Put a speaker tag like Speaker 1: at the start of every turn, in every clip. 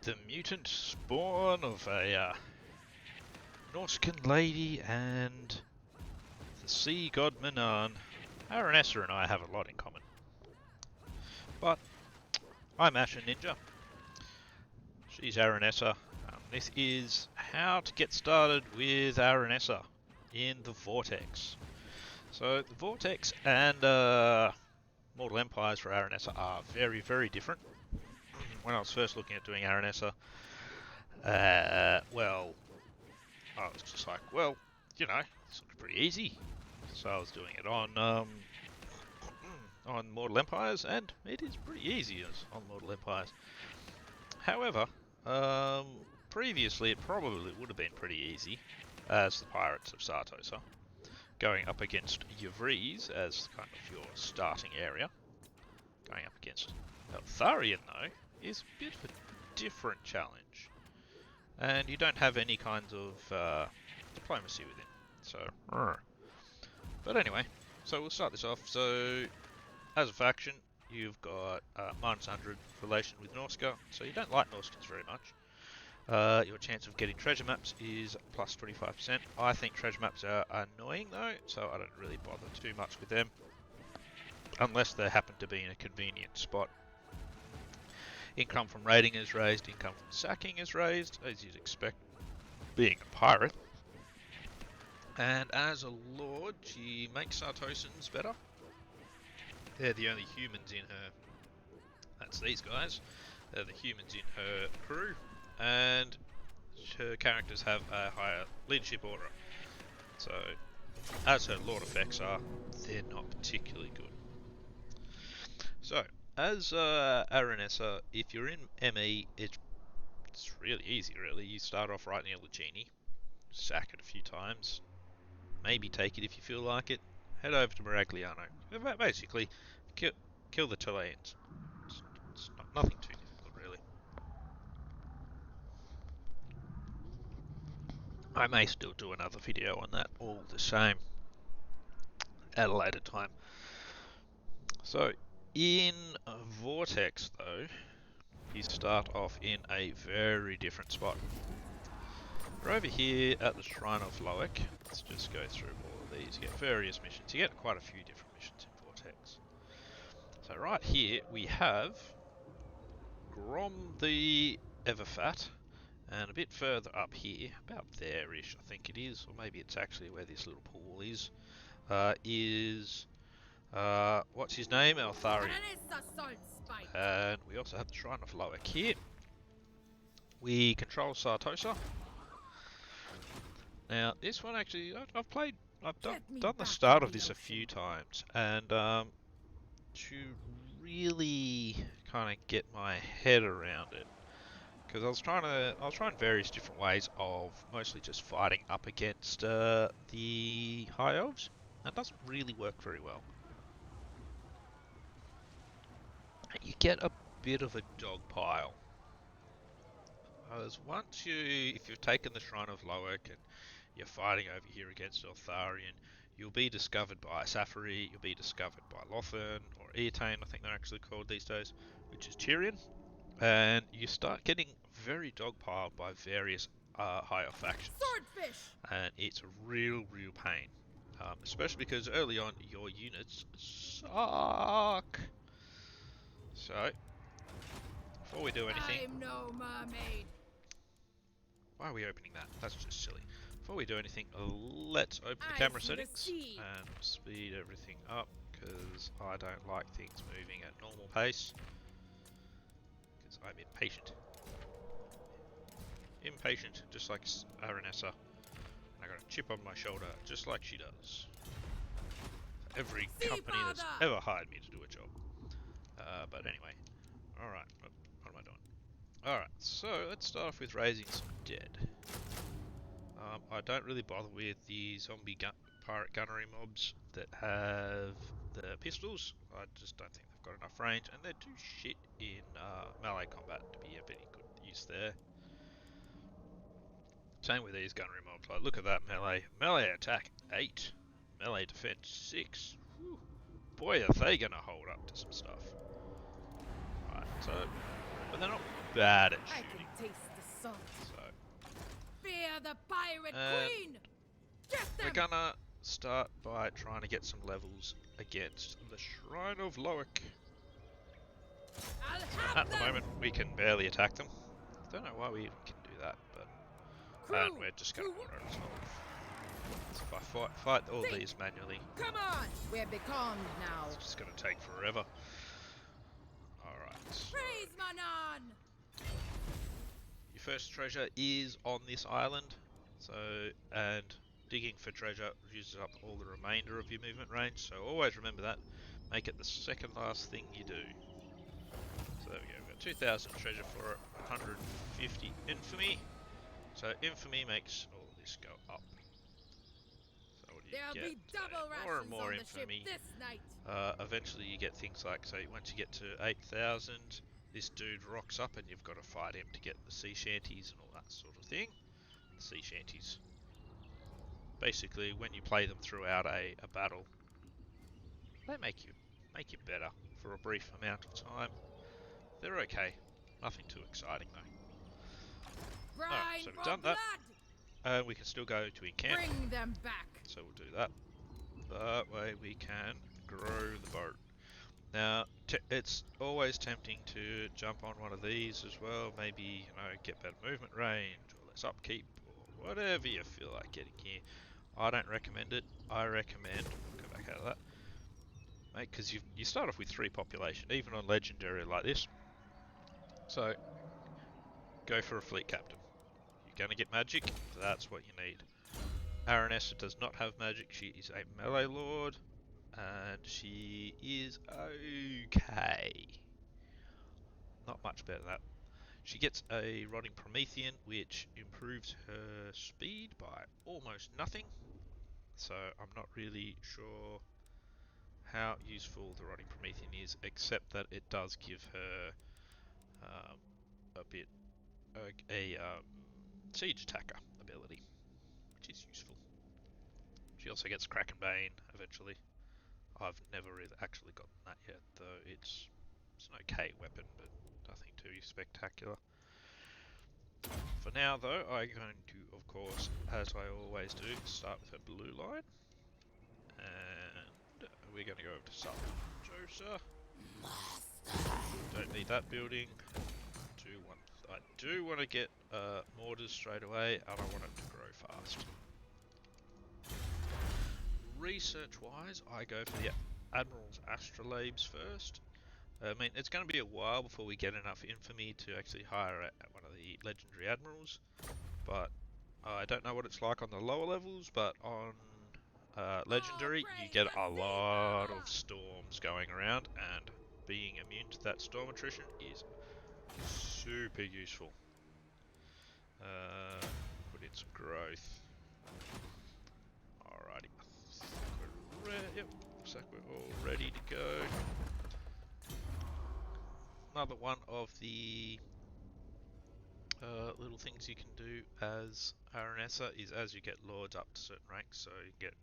Speaker 1: the mutant spawn of a Norscan lady and the sea god Manan. Aranessa and I have a lot in common. But I'm Ashen Ninja. She's Aranessa. This is how to get started with Aranessa in the Vortex. So the Vortex and Mortal Empires for Aranessa are very, very different. When I was first looking at doing Aranessa, well, I was just like, well, you know, it's pretty easy. So I was doing it on Mortal Empires, and it is pretty easy on Mortal Empires. However, previously it probably would have been pretty easy as the Pirates of Sartosa, going up against Yvries as kind of your starting area. Going up against Eltharion, though, is a bit of a different challenge. And you don't have any kinds of diplomacy with him. So, but anyway, so we'll start this off. So, as a faction, you've got minus 100 relation with Norsca, so you don't like Norscans very much. Your chance of getting treasure maps is plus 25%. I think treasure maps are annoying though, so I don't really bother too much with them. Unless they happen to be in a convenient spot. Income from raiding is raised, income from sacking is raised, as you'd expect being a pirate. And as a lord, she makes Sartosans better. They're the only humans in her. That's these guys. They're the humans in her crew. And her characters have a higher leadership order. So, as her lord effects are, they're not particularly good. So, as Aranessa, if you're in ME, it's really easy, really. You start off right near Legini, sack it a few times, maybe take it if you feel like it, head over to Miragliano. Basically, kill the Chileans. It's nothing too difficult, really. I may still do another video on that all the same at a later time. So, in Vortex, though, you start off in a very different spot. We're over here at the Shrine of Loic. Let's just go through all of these. You get various missions. You get quite a few different missions in Vortex. So right here we have Grom the Everfat, and a bit further up here, about there-ish I think it is, or maybe it's actually where this little pool is what's his name? Eltharion.
Speaker 2: Aranessa Saltspite.
Speaker 1: And we also have the Shrine of Loic here. We control Sartosa. Now this one actually, I've done the start of this a few times, and to really kind of get my head around it, because I was trying various different ways of mostly just fighting up against the High Elves. That doesn't really work very well. You get a bit of a dog pile. Because if you've taken the Shrine of Loic and you're fighting over here against Eltharion, you'll be discovered by Safari, you'll be discovered by Lothan, or Eatane, I think they're actually called these days, which is Tyrion, and you start getting very dogpiled by various higher factions.
Speaker 2: Swordfish.
Speaker 1: And it's a real pain. Especially because early on your units suck. So, before we do anything...
Speaker 2: I'm no mermaid.
Speaker 1: Why are we opening that? That's just silly. Before we do anything, let's open the camera settings and speed everything up, because I don't like things moving at normal pace, because I'm impatient. Impatient, just like Aranessa. I got a chip on my shoulder, just like she does. Every company that's ever hired me to do a job. But anyway, alright, what am I doing? Alright, so let's start off with raising some dead. I don't really bother with the zombie pirate gunnery mobs that have the pistols. I just don't think they've got enough range, and they're too shit in melee combat to be of any good use there. Same with these gunnery mobs. Like, look at that melee attack 8, melee defense 6. Whew. Boy, are they gonna hold up to some stuff. Right, so, but they're not bad at shooting.
Speaker 2: pirate
Speaker 1: And
Speaker 2: queen! Get
Speaker 1: we're
Speaker 2: them!
Speaker 1: gonna start by trying to get some levels against the Shrine of Loic.
Speaker 2: I'll
Speaker 1: So
Speaker 2: have
Speaker 1: at the
Speaker 2: them!
Speaker 1: moment we can barely attack them. Don't know why we even can do that, but and
Speaker 2: Crew,
Speaker 1: we're just gonna
Speaker 2: to
Speaker 1: auto resolve. So if I fight all
Speaker 2: Think.
Speaker 1: these manually,
Speaker 2: Come on! We're becalmed now.
Speaker 1: it's just gonna take forever. Alright, so
Speaker 2: Praise Manon!
Speaker 1: your first treasure is on this island. So and digging for treasure uses up all the remainder of your movement range, so always remember that. Make it the second last thing you do. So there we go, we've got 2,000 treasure for it, 150 infamy. So infamy makes all of this go up. So what do you
Speaker 2: There'll
Speaker 1: get?
Speaker 2: be double
Speaker 1: More and
Speaker 2: rations
Speaker 1: more
Speaker 2: on the ship
Speaker 1: infamy.
Speaker 2: this night.
Speaker 1: Eventually you get things like, so once you get to 8,000, this dude rocks up and you've got to fight him to get the sea shanties and all that sort of thing. The sea shanties. Basically, when you play them throughout a battle, they make you better for a brief amount of time. They're okay. Nothing too exciting though. Alright,
Speaker 2: Brine
Speaker 1: so we've
Speaker 2: for
Speaker 1: done
Speaker 2: blood!
Speaker 1: that. We can still go to encamp.
Speaker 2: Bring them back!
Speaker 1: So we'll do that. That way we can grow the boat. Now, it's always tempting to jump on one of these as well. Maybe, you know, get better movement range or less upkeep or whatever you feel like getting here. I don't recommend it. I recommend, go back out of that, mate, because you start off with 3 population, even on legendary like this. So, go for a fleet captain. You're going to get magic, that's what you need. Aranessa does not have magic, she is a melee lord, and she is okay. Not much better than that. She gets a Rotting Promethean, which improves her speed by almost nothing. So I'm not really sure how useful the Rotting Promethean is, except that it does give her a bit a siege attacker ability, which is useful. She also gets Kraken Bane eventually. I've never really actually gotten that yet, though it's an okay weapon, but nothing too spectacular. For now, though, I'm going to, of course, as I always do, start with a blue line. And we're going to go over to Saltspite. Don't need that building. I do want to get mortars straight away, and I want it to grow fast. Research-wise, I go for the Admiral's Astrolabes first. I mean, it's going to be a while before we get enough infamy to actually hire one of the legendary admirals, but I don't know what it's like on the lower levels, but on legendary you get a lot of storms going around, and being immune to that storm attrition is super useful. Put in some growth. Alrighty. Yep, looks like we're all ready to go. Another one of the little things you can do as Aranessa is as you get lords up to certain ranks, so you get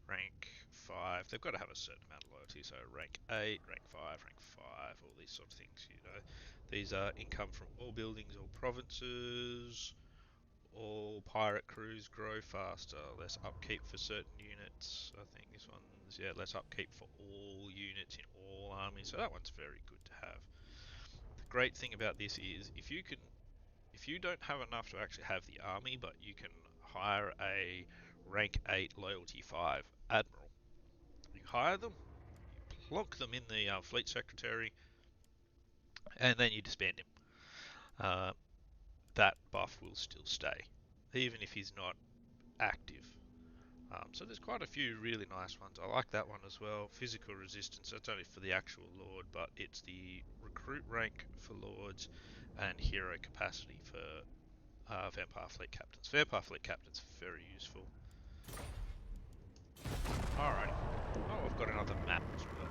Speaker 1: rank 5, they've got to have a certain amount of loyalty, so rank 8, rank 5, rank 5, all these sort of things, you know. These are income from all buildings, all provinces, all pirate crews grow faster, less upkeep for certain units. I think this one's, yeah, less upkeep for all units in all armies, so that one's very good to have. The great thing about this is if you don't have enough to actually have the army, but you can hire a rank 8 loyalty 5 admiral. You hire them, you plonk them in the fleet secretary, and then you disband him. That buff will still stay, even if he's not active. So there's quite a few really nice ones. I like that one as well. Physical resistance, that's only for the actual lord, but it's the recruit rank for lords and hero capacity for Vampire Fleet Captains. Vampire Fleet Captains, very useful. Alrighty. Oh, I've got another map as well.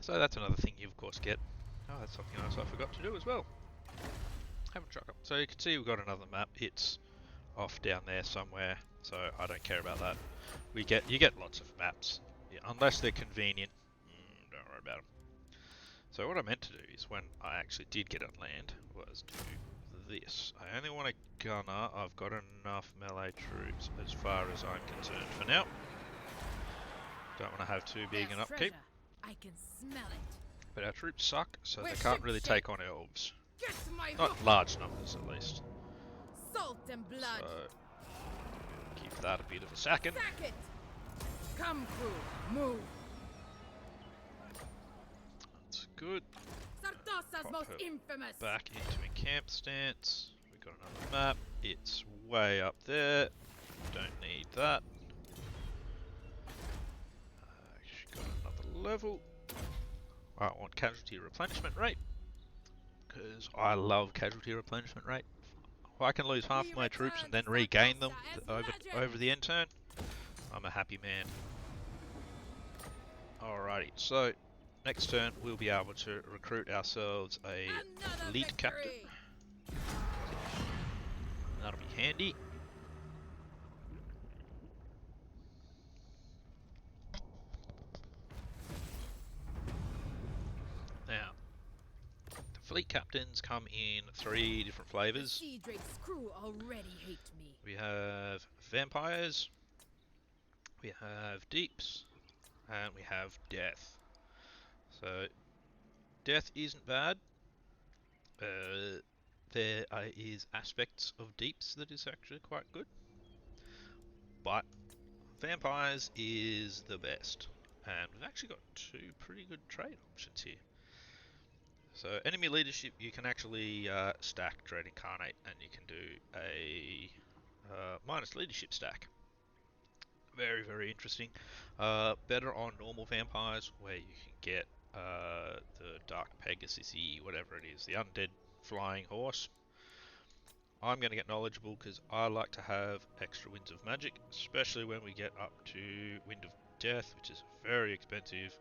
Speaker 1: So that's another thing you of course get. Oh, that's something else I forgot to do as well. Haven't truck up. So you can see we've got another map. It's off down there somewhere, so I don't care about that. You get lots of maps, yeah, unless they're convenient. Don't worry about them. So what I meant to do is when I actually did get on land was do this. I only want a gunner. I've got enough melee troops as far as I'm concerned for now. Don't want to have too big an
Speaker 2: There's
Speaker 1: upkeep.
Speaker 2: treasure. I can smell it.
Speaker 1: But our troops suck, so
Speaker 2: We're
Speaker 1: they can't really
Speaker 2: ship-shape.
Speaker 1: take on elves.
Speaker 2: Get to my
Speaker 1: Not
Speaker 2: hook.
Speaker 1: large numbers, at least.
Speaker 2: Salt and blood.
Speaker 1: So, give that a bit of a second.
Speaker 2: Sack it. Come, crew. Move.
Speaker 1: That's good.
Speaker 2: Sardosa's
Speaker 1: Pop
Speaker 2: most
Speaker 1: her
Speaker 2: infamous.
Speaker 1: Back into encamp stance. We've got another map. It's way up there. Don't need that. She's got another level. I want casualty replenishment rate, because I love casualty replenishment rate. If I can lose half my troops and then regain them over the end turn, I'm a happy man. Alrighty, so next turn we'll be able to recruit ourselves a
Speaker 2: Another
Speaker 1: elite captain.
Speaker 2: victory.
Speaker 1: That'll be handy. Now, the fleet captains come in 3 different
Speaker 2: The
Speaker 1: flavours.
Speaker 2: Sea Drake's crew already hate me.
Speaker 1: We have vampires, we have deeps, and we have death. So, death isn't bad. There is aspects of deeps that is actually quite good, but vampires is the best. And we've actually got 2 pretty good trade options here. So enemy leadership, you can actually stack Dread Incarnate, and you can do a minus leadership stack. Very, very interesting. Better on normal vampires, where you can get the Dark Pegasus, whatever it is, the undead flying horse. I'm going to get knowledgeable because I like to have extra winds of magic, especially when we get up to Wind of Death, which is a very expensive,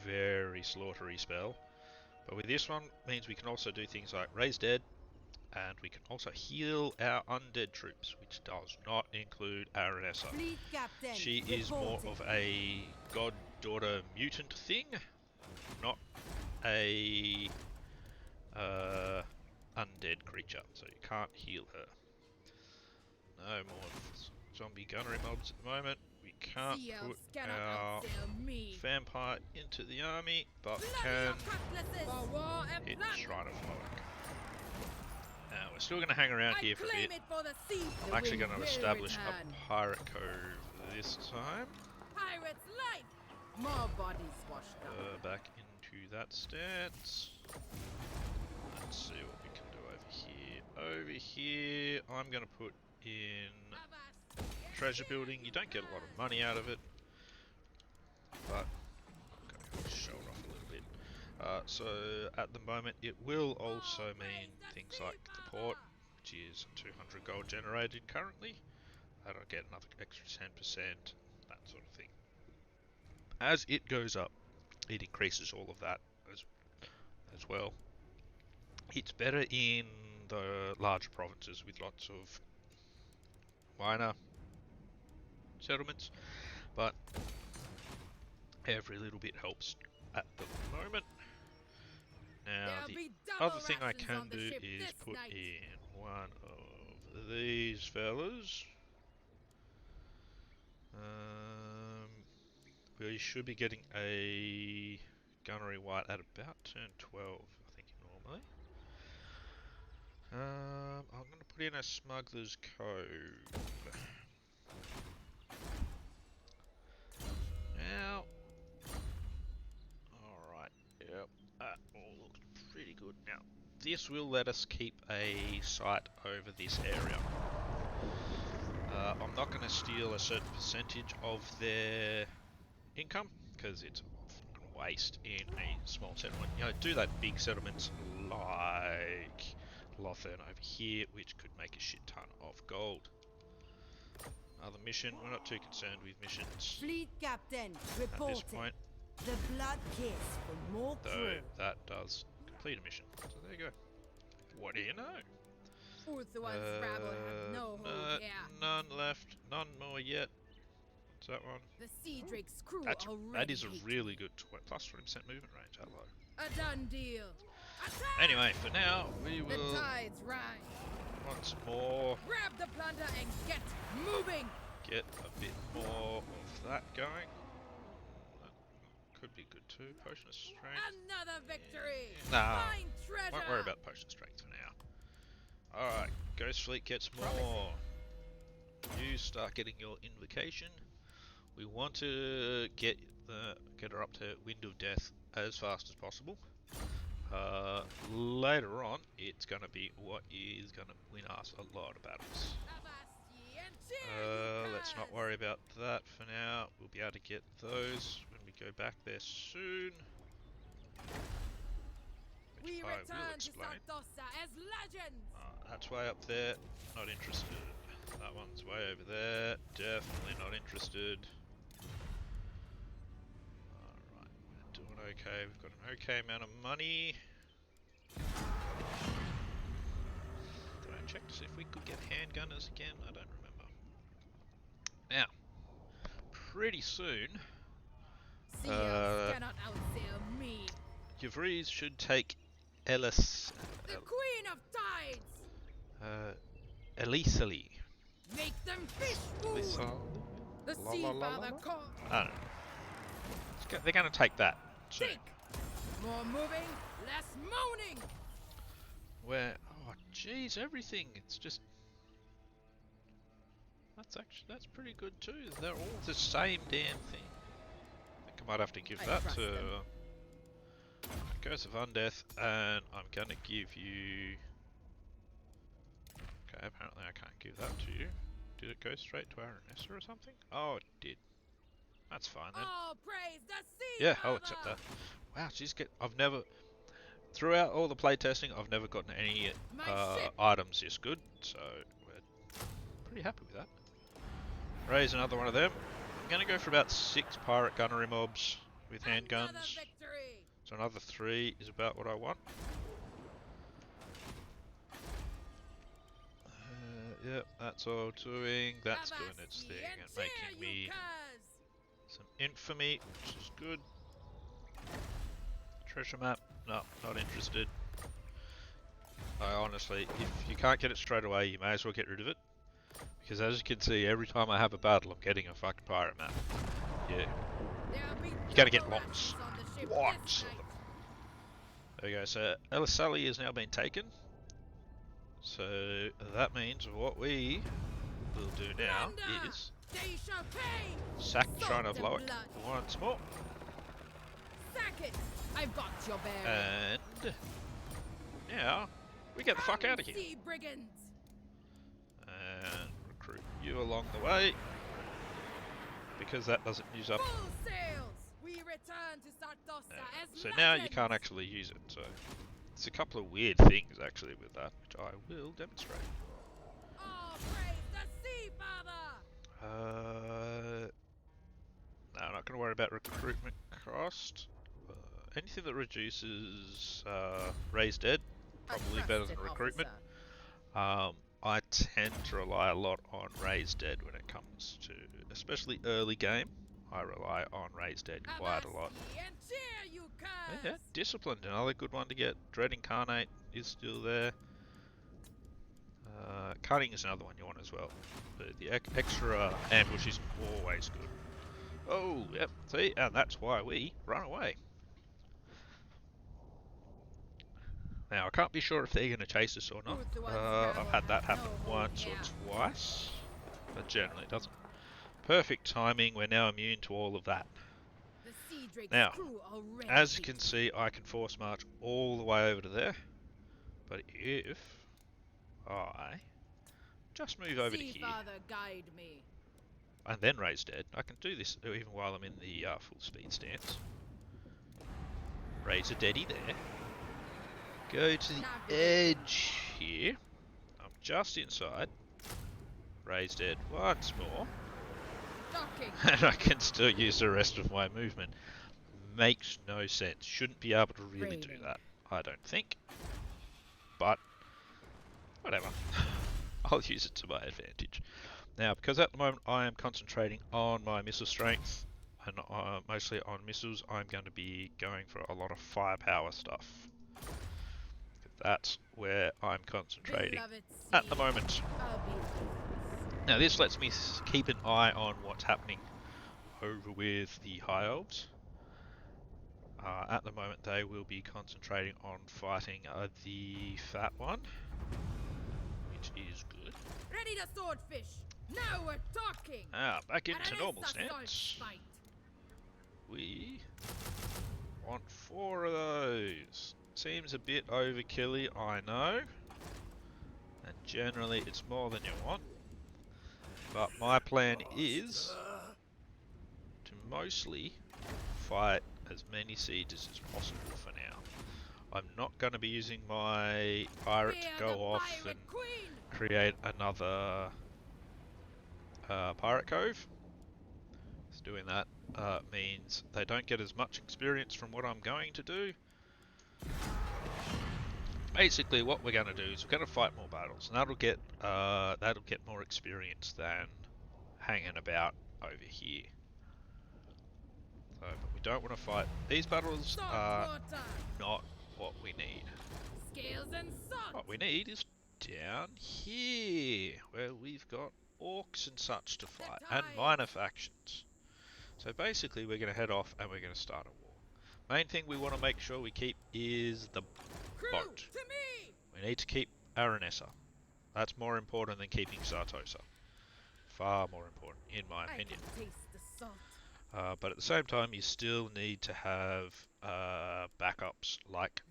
Speaker 1: very slaughtery spell. But with this one, means we can also do things like Raise Dead, and we can also heal our undead troops, which does not include Aranessa.
Speaker 2: Fleet captain.
Speaker 1: She is more of a god-daughter mutant thing, not a undead creature, so you can't heal her. No more zombie gunnery mobs at the moment. We can't
Speaker 2: Sea
Speaker 1: put
Speaker 2: elves cannot
Speaker 1: our
Speaker 2: outsail me.
Speaker 1: vampire into the army, but we
Speaker 2: Bloody
Speaker 1: can
Speaker 2: your cutlasses. For war and
Speaker 1: hit
Speaker 2: blood.
Speaker 1: Shrine of Flock. Now, we're still going to hang around here for a
Speaker 2: claim
Speaker 1: bit.
Speaker 2: it for the sea.
Speaker 1: I'm
Speaker 2: The
Speaker 1: actually
Speaker 2: wind
Speaker 1: going to
Speaker 2: will
Speaker 1: establish
Speaker 2: return.
Speaker 1: a pirate cove this time.
Speaker 2: Pirate's life. More bodies washed up.
Speaker 1: Back into that stance. Let's see what we can do over here. Over here, I'm going to put in treasure building. You don't get a lot of money out of it, but I'm going to show it off a little bit. So at the moment, it will also mean things like the port, which is 200 gold generated currently. That'll get another extra 10%, that sort of thing. As it goes up, it increases all of that as well. It's better in the larger provinces with lots of minor settlements, but every little bit helps at the moment. Now, the other thing I can do is put in one of these fellas. We should be getting a gunnery white at about turn 12, I think, normally. I'm going to put in a smuggler's cove. Now, alright, yep, that all looks pretty good. Now, this will let us keep a sight over this area. I'm not going to steal a certain percentage of their income, because it's often waste in a small settlement. You know, do that big settlements like Lothern over here, which could make a shit ton of gold. Another mission, we're not too concerned with missions
Speaker 3: Fleet captain,
Speaker 1: at this
Speaker 3: reporting.
Speaker 1: point,
Speaker 3: The blood kiss for more
Speaker 1: though
Speaker 3: crew.
Speaker 1: that does complete a mission. So there you go. What do you know?
Speaker 2: Urthuan's rabble have no hold here.
Speaker 1: None left, none more yet. Is that one?
Speaker 2: The Sea Drake's crew
Speaker 1: That is a
Speaker 2: already
Speaker 1: really good plus 20% movement range. Hello.
Speaker 2: a done deal. Attack!
Speaker 1: Anyway, for now we
Speaker 2: The
Speaker 1: will
Speaker 2: tides rise.
Speaker 1: once more
Speaker 2: Grab the plunder and get moving.
Speaker 1: get a bit more of that going. That could be good too. Potion of strength.
Speaker 2: Another victory.
Speaker 1: Nah,
Speaker 2: Find treasure.
Speaker 1: won't worry about potion of strength for now. Alright, Ghost Fleet gets more. You start getting your invocation. We want to get her up to Wind of Death as fast as possible. Later on, it's going to be what is going to win us a lot of battles. Let's not worry about that for now. We'll be able to get those when we go back there soon. Which I will explain.
Speaker 2: As legends.
Speaker 1: That's way up there. Not interested. That one's way over there. Definitely not interested. Alright, we're doing okay. We've got an okay amount of money. Did I check to see if we could get handgunners again? I don't remember. Now, pretty soon,
Speaker 2: Seals cannot outsail me.
Speaker 1: Yvries should take Ellis.
Speaker 2: The Queen of Tides.
Speaker 1: Elisali.
Speaker 2: Make them fish food. The Sea Father calls.
Speaker 1: I don't know. They're going to take that soon.
Speaker 2: Think. More moving, less moaning.
Speaker 1: Where? Oh, jeez, everything. It's just. That's pretty good too. They're all the same damn thing. I think I might have to give that to Ghost of Undeath, and I'm going to give you. Okay, apparently I can't give that to you. Did it go straight to Aranessa or something? Oh, it did. That's fine then.
Speaker 2: Oh, praise the sea.
Speaker 1: Yeah, I'll accept that. Wow, I've never, throughout all the playtesting, I've never gotten any items this good, so we're pretty happy with that. Raise another one of them. I'm going to go for about 6 pirate gunnery mobs with handguns. So another 3 is about what I want. Yep, that's all doing. That's doing its thing and making me some infamy, which is good. Treasure map, no, not interested. I honestly, if you can't get it straight away, you may as well get rid of it. Because as you can see, every time I have a battle, I'm getting a fucking pirate map. Yeah. You're gonna get lots. Lots of them. There we go, so Elisali has now been taken. So that means what we will do now is sack trying to blow it once more.
Speaker 2: Sack it. I've got your bear.
Speaker 1: And now we get the fuck out of here. And recruit you along the way. Because that doesn't use up.
Speaker 2: Full sails. We return to Sartosa as
Speaker 1: so now you
Speaker 2: legends.
Speaker 1: can't actually use it. So it's a couple of weird things actually with that, which I will demonstrate.
Speaker 2: Oh, praise the sea father.
Speaker 1: No, I'm not going to worry about recruitment cost. Anything that reduces raised dead, probably better than recruitment. I tend to rely a lot on raised dead when it comes to, especially early game. I rely on raised dead quite a lot. Yeah, disciplined, another good one to get. Dread Incarnate is still there. Cutting is another one you want as well. The extra ambush is always good. Oh, yep, see, and that's why we run away. Now, I can't be sure if they're going to chase us or not. I've had that happen once or twice, but generally it doesn't. Perfect timing, we're now immune to all of that. Now, as you can see, I can force march all the way over to there, but if I just move over to here, and then raise dead, I can do this even while I'm in the full speed stance. Raise a deadie there. Go to the edge here. I'm just inside. Raise dead once more. And I can still use the rest of my movement. Makes no sense. Shouldn't be able to really do that, I don't think. But, whatever. I'll use it to my advantage. Now, because at the moment I am concentrating on my missile strength, and mostly on missiles, I'm going to be going for a lot of firepower stuff. That's where I'm concentrating at the moment. Now this lets me keep an eye on what's happening over with the High Elves. At the moment they will be concentrating on fighting the fat one, which is good.
Speaker 2: Ready to swordfish. Now we're talking.
Speaker 1: Back into
Speaker 2: Aranessa
Speaker 1: normal stance.
Speaker 2: Saltspite.
Speaker 1: We want 4 of those. Seems a bit overkilly, I know. And generally it's more than you want. But my plan is to mostly fight as many sieges as possible for now. I'm not going to be using my pirate to go off and create another pirate cove. So doing that means they don't get as much experience from what I'm going to do. Basically what we're going to do is we're going to fight more battles, and that'll get more experience than hanging about over here. So, but we don't want to fight. These battles are not what we need.
Speaker 2: Scales and salt.
Speaker 1: What we need is down here, where we've got orcs and such to fight, and minor factions. So basically we're going to head off and we're going to start a war. Main thing we want to make sure we keep is the boat. We need to keep Aranessa. That's more important than keeping Sartosa. Far more important, in my opinion. But at the same time, you still need to have backups like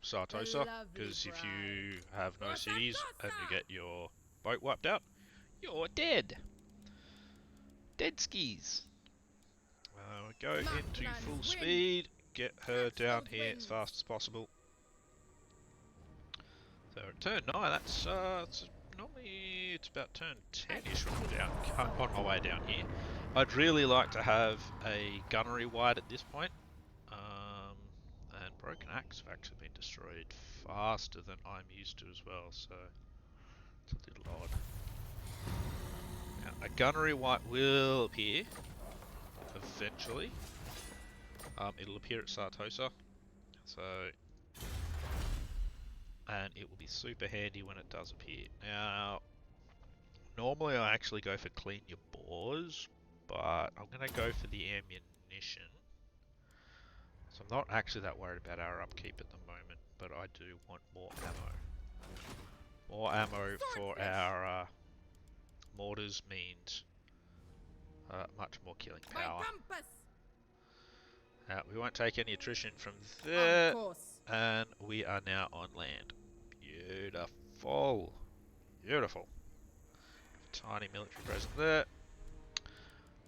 Speaker 1: Sartosa, because if you have no cities and you get your boat wiped out, you're dead. Dead skis. Go into full speed, get her down here as fast as possible. So at turn 9, that's normally it's about turn 10ish when I'm on my way down here. I'd really like to have a gunnery wide at this point. And broken axe have actually been destroyed faster than I'm used to as well, so it's a little odd. Now, a gunnery white will appear eventually. It'll appear at Sartosa, so, and it will be super handy when it does appear. Now, normally I actually go for clean your bores, but I'm going to go for the ammunition. So I'm not actually that worried about our upkeep at the moment, but I do want more ammo. More ammo for our mortars means much more killing power. We won't take any attrition from there, and we are now on land. Beautiful. Beautiful. Tiny military presence there.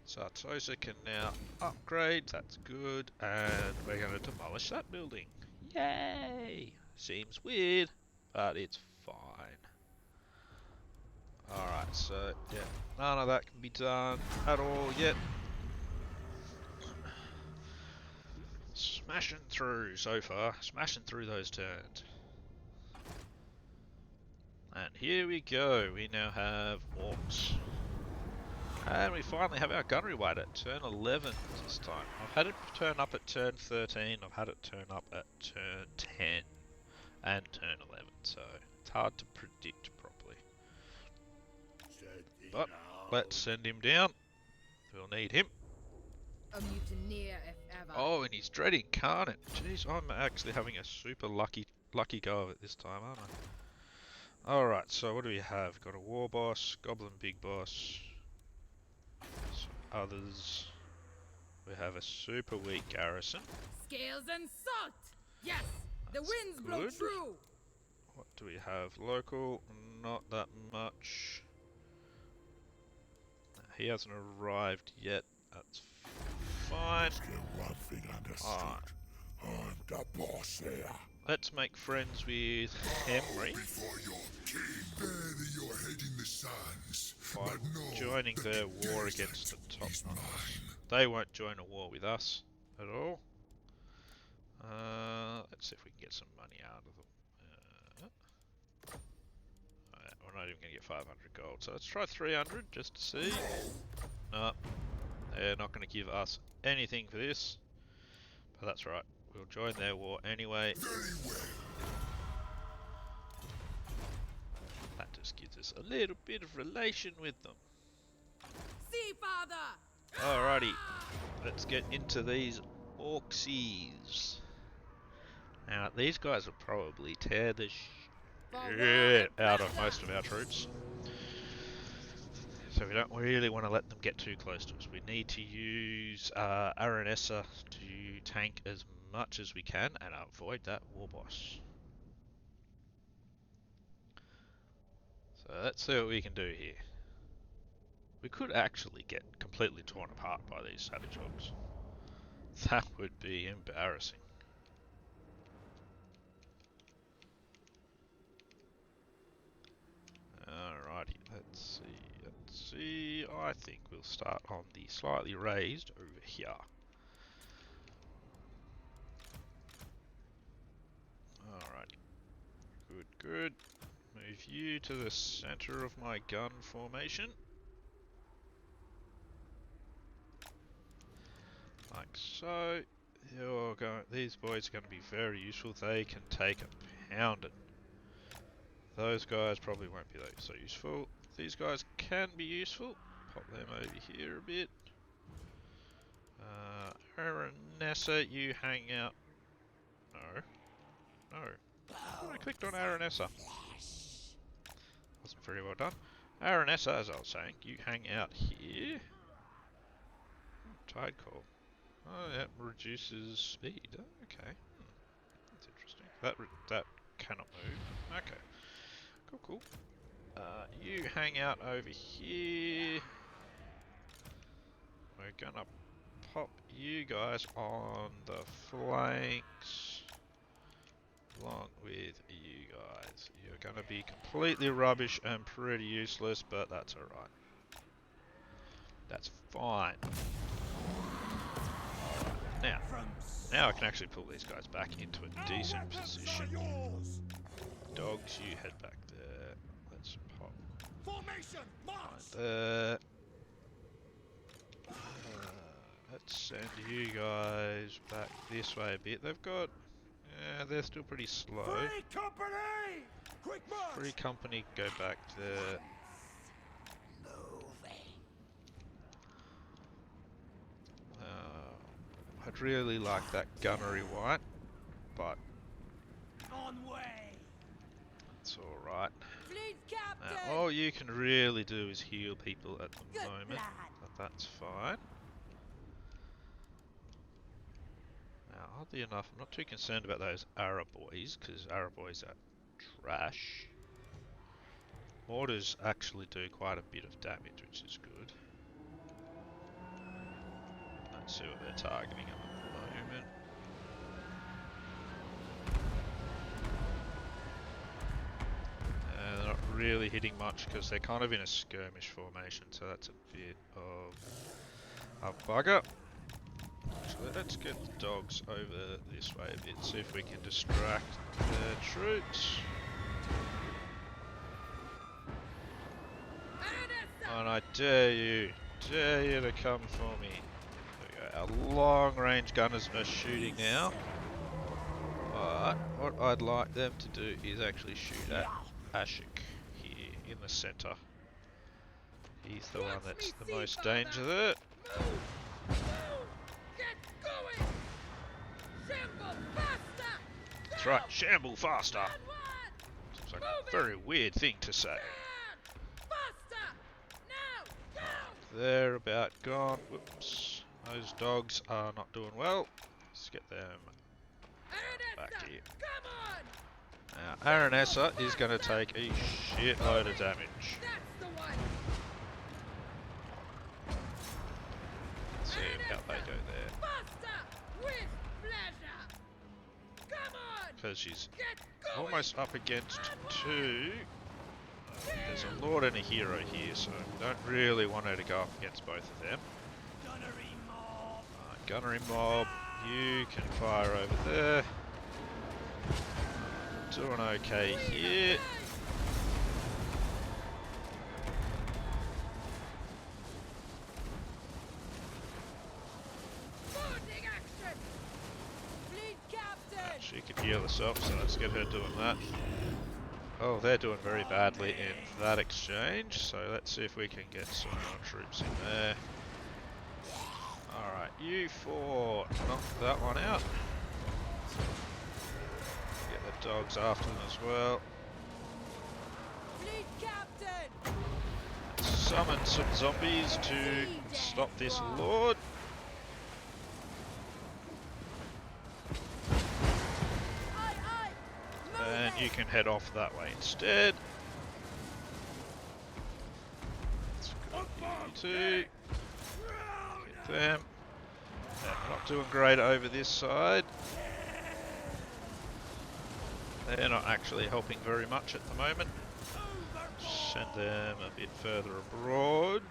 Speaker 1: Sartosa can now upgrade, that's good, and we're going to demolish that building. Yay! Seems weird, but it's fine. Alright, so, yeah, none of that can be done at all yet. Smashing through so far, smashing through those turns. And here we go, we now have orcs. And we finally have our gunnery wide at turn 11 this time. I've had it turn up at turn 13, I've had it turn up at turn 10 and turn 11, so it's hard to predict properly. But let's send him down. We'll need him.
Speaker 2: A mutineer if ever.
Speaker 1: Oh, and he's dreading Carnot. Jeez, I'm actually having a super lucky go of it this time, aren't I? Alright, so what do we have? Got a war boss, goblin big boss. Some others. We have a super weak garrison.
Speaker 2: Scales and salt. Yes, the winds blow true.
Speaker 1: What do we have? Local, not that much. He hasn't arrived yet. That's fine. Alright.
Speaker 4: I'm the boss here.
Speaker 1: Let's make friends with Henry.
Speaker 4: Before your king, bury your head in the sands.
Speaker 1: By
Speaker 4: But no,
Speaker 1: joining their war against the top numbers. They won't join a war with us at all. Let's see if we can get some money out of them. we're not even going to get 500 gold. So let's try 300 just to see. No, they're not going to give us anything for this. But that's right, we'll join their war anyway. That just gives us a little bit of relation with them.
Speaker 2: See, father.
Speaker 1: Alrighty, let's get into these Orksies. Now, these guys will probably tear the shit out of most of our troops. So we don't really want to let them get too close to us. We need to use Aranessa to tank as much as we can and avoid that war boss. So let's see what we can do here. We could actually get completely torn apart by these savage orcs. That would be embarrassing. Alrighty, let's see. I think we'll start on the slightly raised over here. Alrighty. Good. Move you to the center of my gun formation. Like so. These boys are going to be very useful. They can take a pounding. Those guys probably won't be so useful. These guys can be useful. Pop them over here a bit. Aranessa, you hang out. No. I clicked on Aranessa. Wasn't very well done. Aranessa, as I was saying, you hang out here. Tide call. Oh, that reduces speed. Oh, okay. That's interesting. That cannot move. Okay. Cool. You hang out over here. We're gonna pop you guys on the flanks along with you guys. You're gonna be completely rubbish and pretty useless, but that's alright. That's fine. Now I can actually pull these guys back into a decent position. Dogs, you head back there. Let's pop right there. Let's send you guys back this way a bit. They've got... yeah, they're still pretty slow. Free company, go back there. I'd really like that gunnery white, but it's alright. All you can really do is heal people at the moment, but that's fine. Now, oddly enough, I'm not too concerned about those Araboys, because Araboys are trash. Mortars actually do quite a bit of damage, which is good. Let's see what they're targeting at the moment. They're not really hitting much because they're kind of in a skirmish formation, so that's a bit of a bugger. Actually, let's get the dogs over this way a bit, see if we can distract their troops. And I dare you to come for me. There we go. Our long-range gunners are shooting now. But what I'd like them to do is actually shoot at Ashik here in the centre. He's the one that's the most danger there. That's right, shamble faster! Seems like a very weird thing to say. They're about gone. Whoops. Those dogs are not doing well. Let's get them back here. Now, Aranessa is going to take a shitload of damage. Let's see how they go there. Because she's almost up against two. There's a lord and a hero here, so we don't really want her to go up against both of them. Gunnery mob, you can fire over there. Doing okay here. She can heal herself, so let's get her doing that. Oh, they're doing very badly in that exchange, so let's see if we can get some more troops in there. Alright, you four, knock that one out. Get the dogs after them as well.
Speaker 3: Fleet captain!
Speaker 1: Summon some zombies to stop this lord.
Speaker 3: Aye, aye!
Speaker 1: And you can head off that way instead. Let's go you two. Get them. They're not doing great over this side. They're not actually helping very much at the moment. Send them a bit further abroad.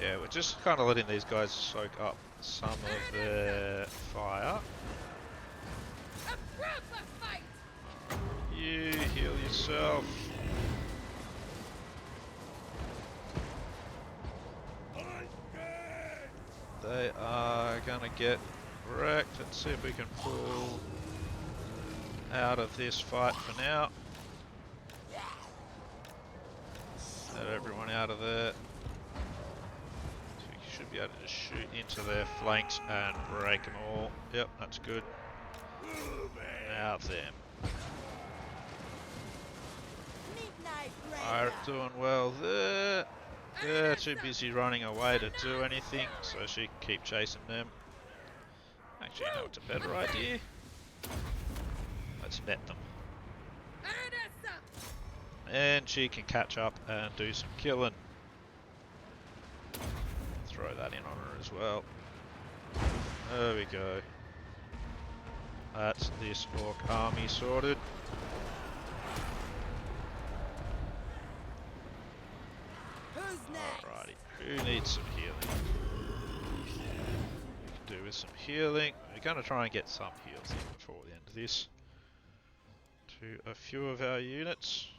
Speaker 1: Yeah, we're just kind of letting these guys soak up some of their fire.
Speaker 2: A proper fight!
Speaker 1: You heal yourself. They are gonna get wrecked. Let's see if we can pull out of this fight for now. Get everyone out of there. So we should be able to just shoot into their flanks and break them all. Yep, that's good. Now them.
Speaker 3: Midnight
Speaker 1: Are
Speaker 3: Raider!
Speaker 1: doing well there. They're too busy running away to do anything, so she can keep chasing them. Actually, no, it's a better idea. Let's net them.
Speaker 2: Aranessa!
Speaker 1: And she can catch up and do some killing. Throw that in on her as well. There we go. That's this orc army sorted.
Speaker 3: Who's next?
Speaker 1: Alrighty, who needs some healing? We can do with some healing. We're going to try and get some heals in before the end of this. To a few of our units.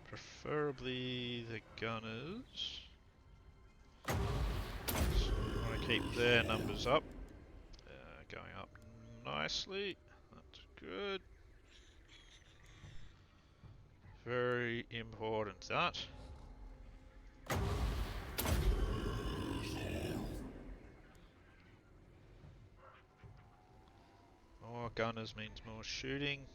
Speaker 1: Preferably the gunners. So we want to keep their numbers up. Going up nicely. That's good. Very important that. More gunners means more shooting.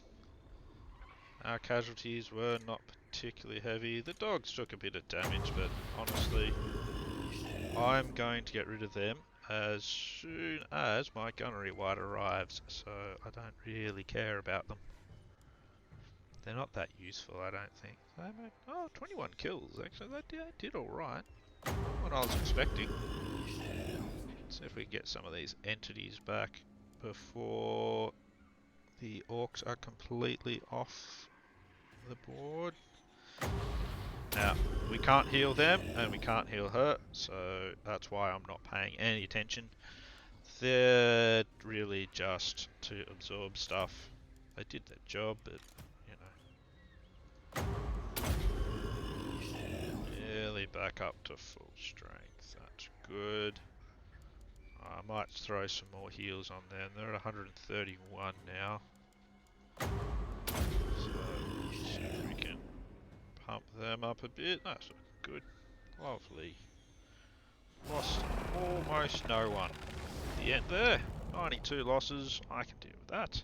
Speaker 1: Our casualties were not particularly heavy. The dogs took a bit of damage, but honestly, I'm going to get rid of them as soon as my gunnery wight arrives, so I don't really care about them. They're not that useful, I don't think. Oh, 21 kills, actually, they did alright. What I was expecting. Let's see if we can get some of these entities back before the orcs are completely off the board. Now, we can't heal them and we can't heal her, so that's why I'm not paying any attention. They're really just to absorb stuff. They did their job, but you know. Nearly back up to full strength. That's good. I might throw some more heals on there. They're at 131 now. So, see if we can pump them up a bit. That's good. Lovely. Lost almost no one. The end there. 92 losses. I can deal with that.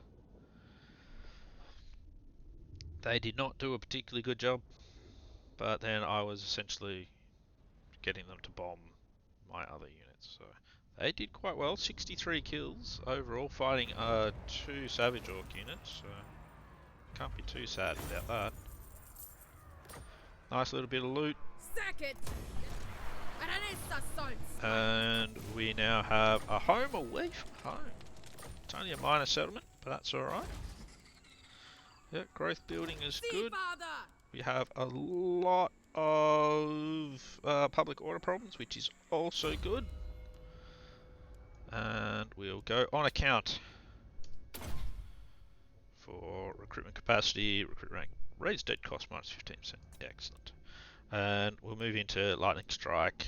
Speaker 1: They did not do a particularly good job, but then I was essentially getting them to bomb my other units. So they did quite well. 63 kills overall, fighting 2 Savage Orc units. So can't be too sad about that. Nice little bit of loot.
Speaker 2: Sack it! Aranessa Saltspite!
Speaker 1: And we now have a home away from home. It's only a minor settlement, but that's alright. Yeah, growth building is good.
Speaker 2: Father!
Speaker 1: We have a lot of public order problems, which is also good. And we'll go on account for recruitment capacity, recruit rank, raise dead cost minus 15%. Excellent. And we'll move into lightning strike,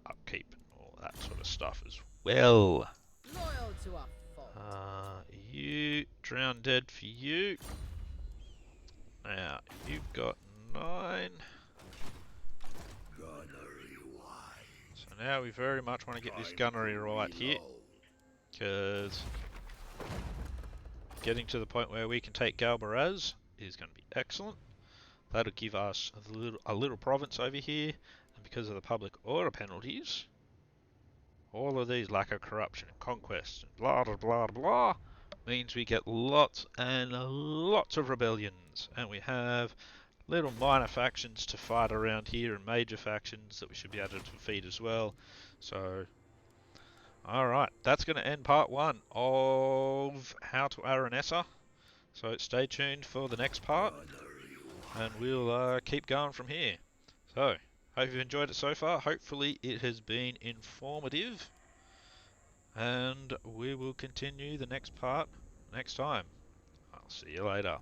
Speaker 1: upkeep, and all that sort of stuff as well.
Speaker 2: Loyal to a fault.
Speaker 1: You drown dead for you. Now you've got 9. So now we very much want to get this gunnery right here, because getting to the point where we can take Galbaraz is going to be excellent. That'll give us a little province over here, and because of the public order penalties, all of these lack of corruption and conquest and blah blah blah blah means we get lots and lots of rebellions, and we have little minor factions to fight around here and major factions that we should be able to defeat as well. So, alright, that's going to end part 1 of How to Aranessa. So stay tuned for the next part, and we'll keep going from here. So, hope you've enjoyed it so far. Hopefully it has been informative, and we will continue the next part next time. I'll see you later.